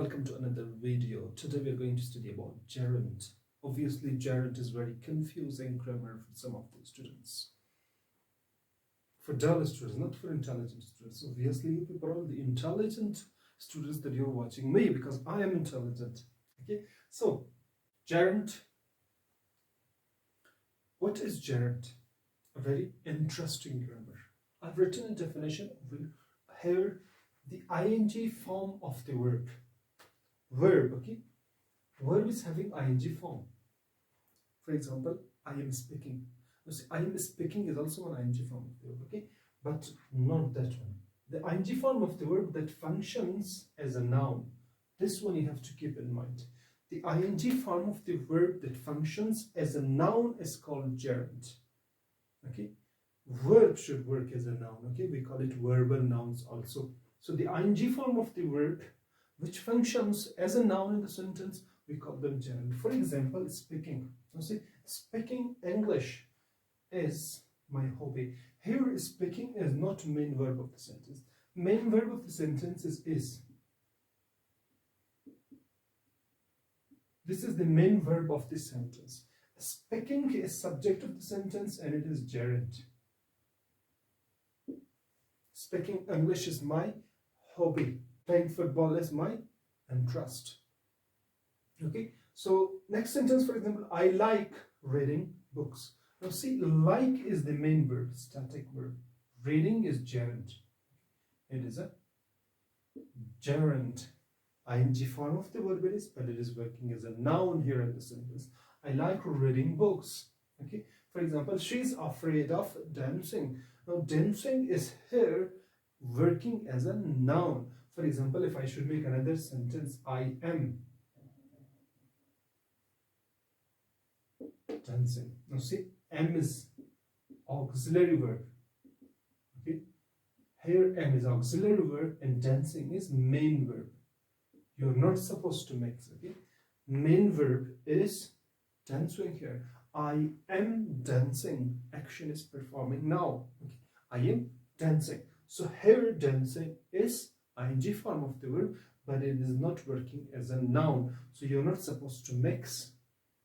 welcome to another video. Today we are going to study about gerund. Obviously gerund is very confusing grammar for some of the students. For dull students, not for intelligent students. Obviously you people are the intelligent students that you're watching me because I am intelligent. Okay, so gerund. What is gerund? A very interesting grammar. I've written a definition over here. The ing form of the verb. Verb, okay? Verb is having ing form. For example, I am speaking. You see, I am speaking is also an ing form of the verb, okay? But not that one. The ing form of the verb that functions as a noun. This one you have to keep in mind. The ing form of the verb that functions as a noun is called gerund. Okay? Verb should work as a noun, okay? We call it verbal nouns also. So the ing form of the verb which functions as a noun in the sentence, we call them gerund. For example, speaking. You see, speaking English is my hobby. Here, speaking is not main verb of the sentence. Main verb of the sentence is. This is the main verb of the sentence. Speaking is subject of the sentence and it is gerund. Speaking English is my hobby. Playing football is my interest. Okay, so next sentence, for example, I like reading books. Now see, like is the main verb, static verb. Reading is gerund. It is a gerund. Ing form of the verb it is, but it is working as a noun here in the sentence. I like reading books. Okay, for example, she's afraid of dancing. Now dancing is here working as a noun. For example, if I should make another sentence, I am dancing. Now see, am is auxiliary verb. Okay, here am is auxiliary verb and dancing is main verb. You're not supposed to mix. Okay, main verb is dancing here. I am dancing. Action is performing now. Okay, I am dancing. So here dancing is ing form of the verb, but it is not working as a noun. So you're not supposed to mix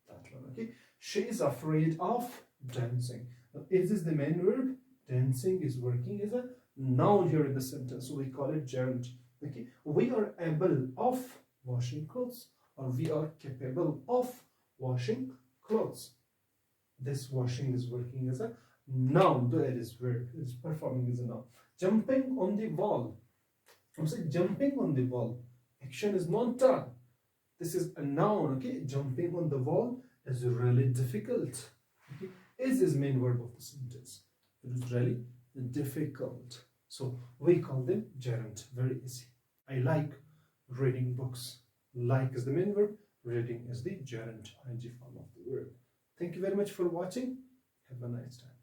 that one. Okay. She is afraid of dancing. Now, is this the main verb? Dancing is working as a noun here in the sentence. So we call it gerund. Okay. We are able of washing clothes, or we are capable of washing clothes. This washing is working as a noun. Though it is verb. It is performing as a noun. Jumping on the wall. I'm saying jumping on the wall. Action is not done. This is a noun, okay? Jumping on the wall is really difficult. Okay? Is main verb of the sentence. It is really difficult. So we call them gerund. Very easy. I like reading books. Like is the main verb. Reading is the gerund, ing form of the verb. Thank you very much for watching. Have a nice time.